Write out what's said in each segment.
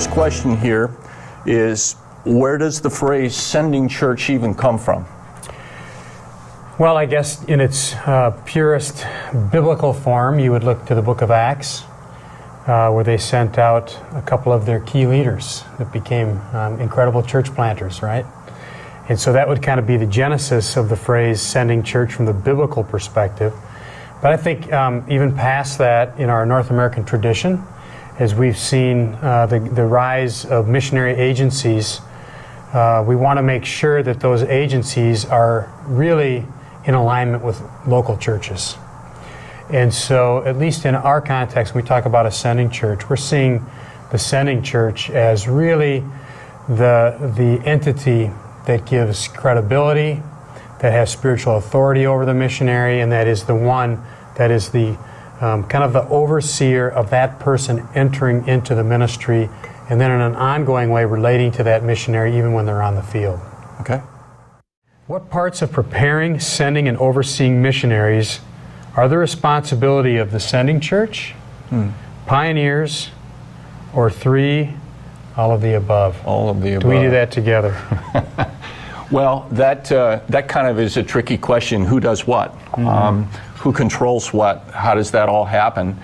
first question here is, where does the phrase sending church even come from? Well, I guess in its purest biblical form, you would look to the book of Acts, where they sent out a couple of their key leaders that became incredible church planters, right? And so that would kind of be the genesis of the phrase sending church from the biblical perspective. But I think even past that, in our North American tradition, as we've seen the rise of missionary agencies, we want to make sure that those agencies are really in alignment with local churches. And so, at least in our context, when we talk about a sending church, we're seeing the sending church as really the entity that gives credibility, that has spiritual authority over the missionary, and that is the one that is the kind of the overseer of that person entering into the ministry, and then in an ongoing way relating to that missionary even when they're on the field. Okay. What parts of preparing, sending, and overseeing missionaries are the responsibility of the sending church, pioneers, or three, all of the above? All of the above. Do we do that together? Well, that kind of is a tricky question. Who does what? Who controls what? How does that all happen?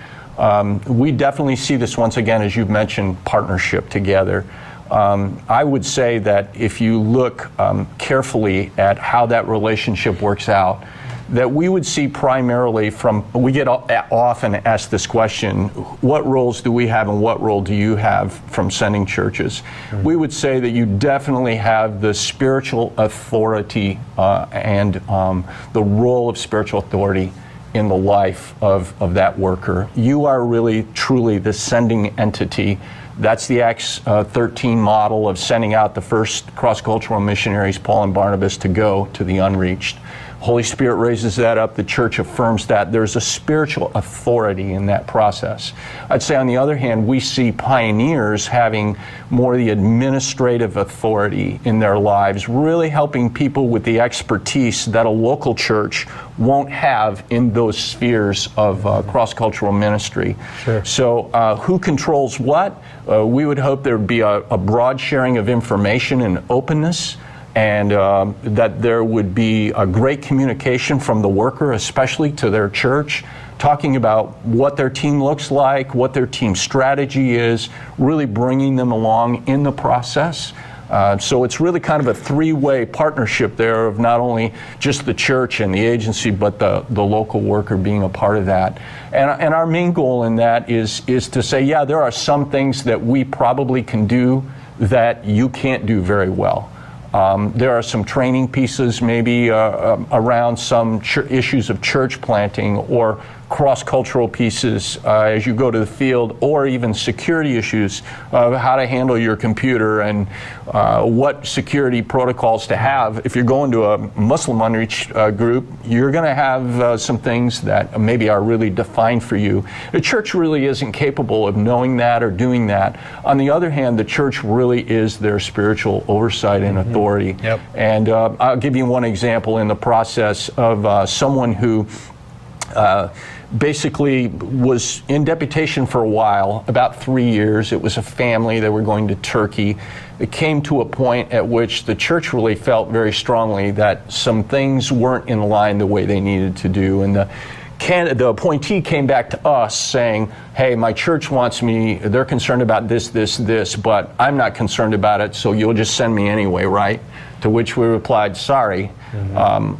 We definitely see this, once again, as you've mentioned, partnership together. I would say that if you look carefully at how that relationship works out, that we would see primarily we get often asked this question, what roles do we have and what role do you have from sending churches? We would say that you definitely have the spiritual authority and the role of spiritual authority in the life of that worker. You are really, truly the sending entity. That's the Acts 13 model of sending out the first cross-cultural missionaries, Paul and Barnabas, to go to the unreached. Holy Spirit raises that up. The church affirms that. There's a spiritual authority in that process. I'd say, on the other hand, we see pioneers having more the administrative authority in their lives, really helping people with the expertise that a local church won't have in those spheres of cross-cultural ministry. Sure. So who controls what? We would hope there would be a broad sharing of information and openness, and that there would be a great communication from the worker, especially to their church, talking about what their team looks like, what their team strategy is, really bringing them along in the process. So it's really kind of a three-way partnership there of not only just the church and the agency, but the local worker being a part of that. And our main goal in that is to say, yeah, there are some things that we probably can do that you can't do very well. There are some training pieces maybe around some issues of church planting or cross-cultural pieces as you go to the field, or even security issues of how to handle your computer and what security protocols to have. If you're going to a Muslim unreached group, you're going to have some things that maybe are really defined for you. The church really isn't capable of knowing that or doing that. On the other hand, the church really is their spiritual oversight and authority. Yep. And I'll give you one example in the process of someone who basically was in deputation for a while, about 3 years. It was a family that were going to Turkey. It came to a point at which the church really felt very strongly that some things weren't in line the way they needed to do. And the appointee came back to us saying, hey, my church wants me, they're concerned about this, but I'm not concerned about it, so you'll just send me anyway, right? To which we replied, sorry,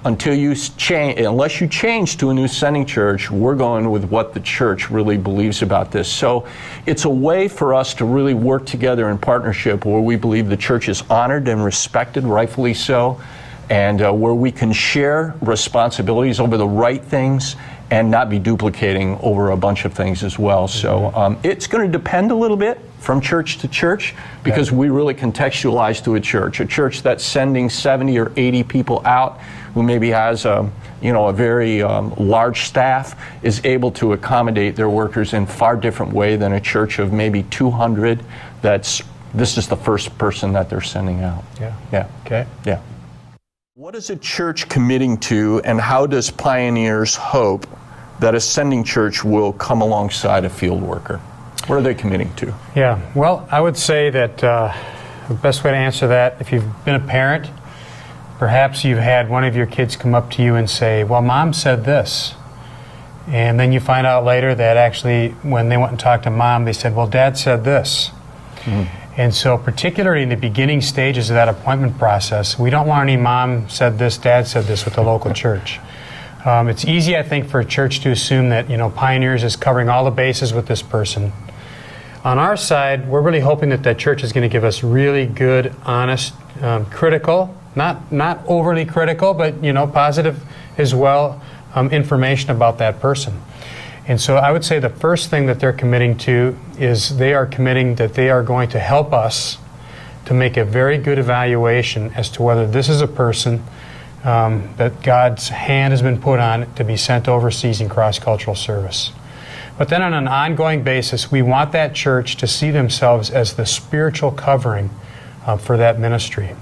unless you change to a new sending church, we're going with what the church really believes about this. So it's a way for us to really work together in partnership where we believe the church is honored and respected, rightfully so, and where we can share responsibilities over the right things and not be duplicating over a bunch of things as well. So it's going to depend a little bit from church to church, because we really contextualize to a church that's sending 70 or 80 people out, who maybe has a very large staff, is able to accommodate their workers in far different way than a church of maybe 200 this is the first person that they're sending out. Yeah. Okay. Yeah. What is a church committing to, and how does Pioneers hope that a sending church will come alongside a field worker? What are they committing to? Yeah, well, I would say that the best way to answer that, if you've been a parent, perhaps you've had one of your kids come up to you and say, well, Mom said this. And then you find out later that actually when they went and talked to Mom, they said, well, Dad said this. And so particularly in the beginning stages of that appointment process, we don't want any Mom said this, Dad said this with the local church. It's easy, I think, for a church to assume that, Pioneers is covering all the bases with this person. On our side, we're really hoping that that church is going to give us really good, honest, critical, not overly critical, but, positive as well, information about that person. And so I would say the first thing that they're committing to is they are committing that they are going to help us to make a very good evaluation as to whether this is a person that God's hand has been put on to be sent overseas in cross-cultural service. But then on an ongoing basis, we want that church to see themselves as the spiritual covering for that ministry.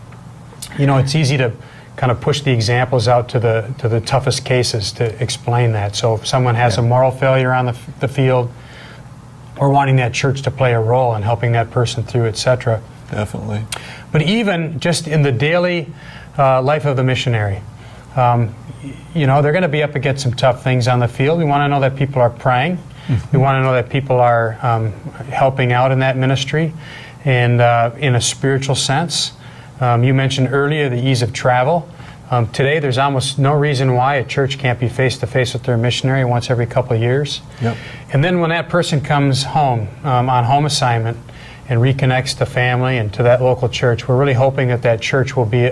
It's easy to kind of push the examples out to the toughest cases to explain that. So if someone has a moral failure on the field, we're wanting that church to play a role in helping that person through, etc. Definitely. But even just in the daily life of the missionary, they're going to be up against some tough things on the field. We want to know that people are praying. We want to know that people are helping out in that ministry and in a spiritual sense. You mentioned earlier the ease of travel. Today there's almost no reason why a church can't be face-to-face with their missionary once every couple of years. Yep. And then when that person comes home on home assignment and reconnects to family and to that local church, we're really hoping that that church will be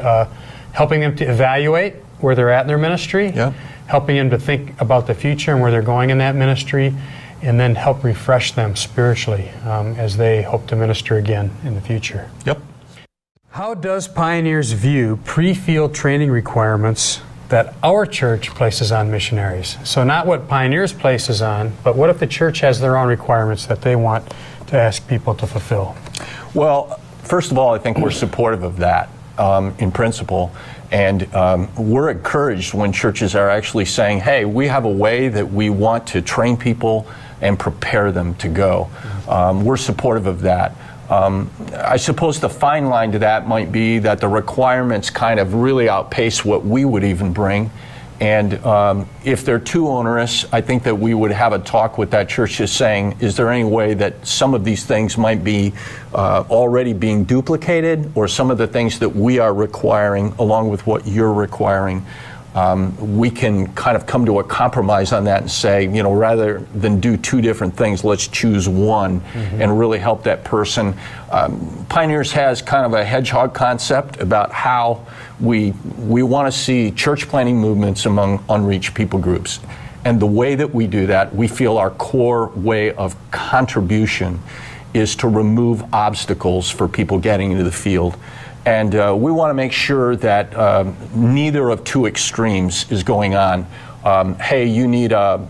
helping them to evaluate where they're at in their ministry, helping them to think about the future and where they're going in that ministry, and then help refresh them spiritually as they hope to minister again in the future. Yep. How does Pioneers view pre-field training requirements that our church places on missionaries? So not what Pioneers places on, but what if the church has their own requirements that they want to ask people to fulfill? Well, first of all, I think we're supportive of that in principle. And we're encouraged when churches are actually saying, hey, we have a way that we want to train people and prepare them to go. We're supportive of that. I suppose the fine line to that might be that the requirements kind of really outpace what we would even bring. And if they're too onerous, I think that we would have a talk with that church just saying, is there any way that some of these things might be already being duplicated, or some of the things that we are requiring along with what you're requiring? We can kind of come to a compromise on that and say, rather than do two different things, let's choose one and really help that person. Pioneers has kind of a hedgehog concept about how we want to see church planting movements among unreached people groups. And the way that we do that, we feel our core way of contribution is to remove obstacles for people getting into the field. And we want to make sure that neither of two extremes is going on. Hey, you need a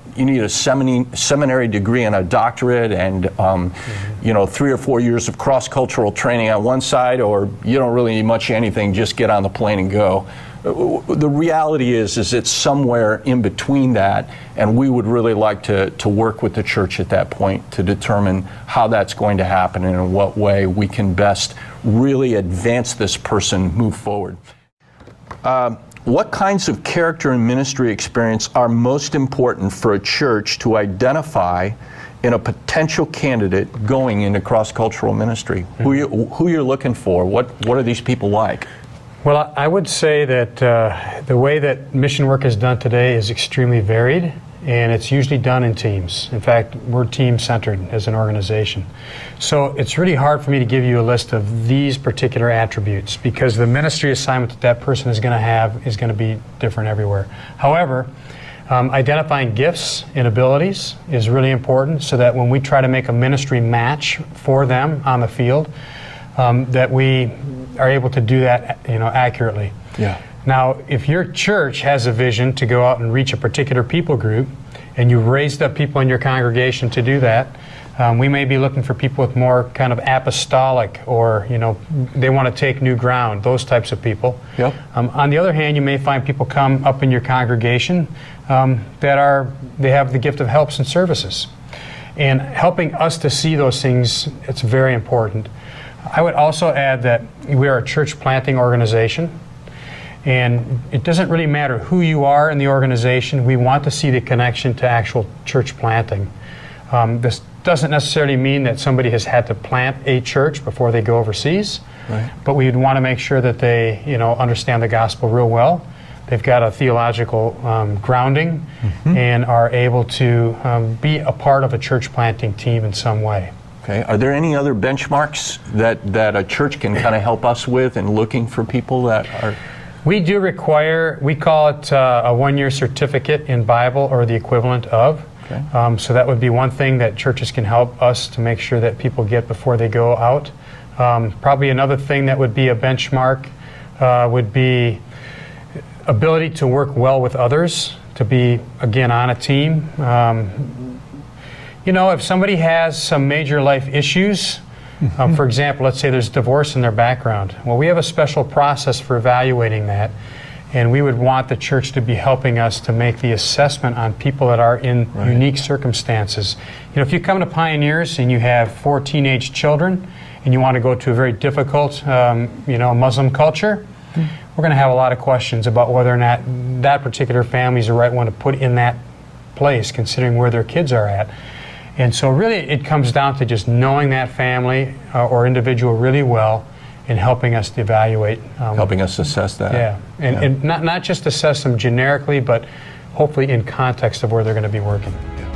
seminary degree and a doctorate, and 3 or 4 years of cross-cultural training on one side, or you don't really need much of anything. Just get on the plane and go. The reality is it's somewhere in between that, and we would really like to work with the church at that point to determine how that's going to happen and in what way we can best really advance this person, move forward. What kinds of character and ministry experience are most important for a church to identify in a potential candidate going into cross-cultural ministry? Who you're looking for? What are these people like? Well, I would say that the way that mission work is done today is extremely varied, and it's usually done in teams. In fact, we're team-centered as an organization. So it's really hard for me to give you a list of these particular attributes, because the ministry assignment that that person is going to have is going to be different everywhere. However, identifying gifts and abilities is really important, so that when we try to make a ministry match for them on the field, that we are able to do that, accurately. Yeah. Now, if your church has a vision to go out and reach a particular people group, and you've raised up people in your congregation to do that, we may be looking for people with more kind of apostolic, or they want to take new ground, those types of people. Yep. On the other hand, you may find people come up in your congregation they have the gift of helps and services. And helping us to see those things, it's very important. I would also add that we are a church planting organization, and it doesn't really matter who you are in the organization. We want to see the connection to actual church planting. This doesn't necessarily mean that somebody has had to plant a church before they go overseas, Right. but we would want to make sure that they, understand the gospel real well. They've got a theological grounding and are able to be a part of a church planting team in some way. Okay. Are there any other benchmarks that a church can kind of help us with in looking for people that are? We do require, we call it a one-year certificate in Bible or the equivalent of. Okay. So that would be one thing that churches can help us to make sure that people get before they go out. Probably another thing that would be a benchmark would be ability to work well with others, to be, again, on a team. If somebody has some major life issues, for example, let's say there's divorce in their background. Well, we have a special process for evaluating that, and we would want the church to be helping us to make the assessment on people that are in unique circumstances. If you come to Pioneers and you have 4 teenage children and you want to go to a very difficult, Muslim culture, we're going to have a lot of questions about whether or not that particular family is the right one to put in that place, considering where their kids are at. And so really it comes down to just knowing that family or individual really well and helping us to evaluate. Helping us assess that. Yeah, and not just assess them generically, but hopefully in context of where they're going to be working. Yeah.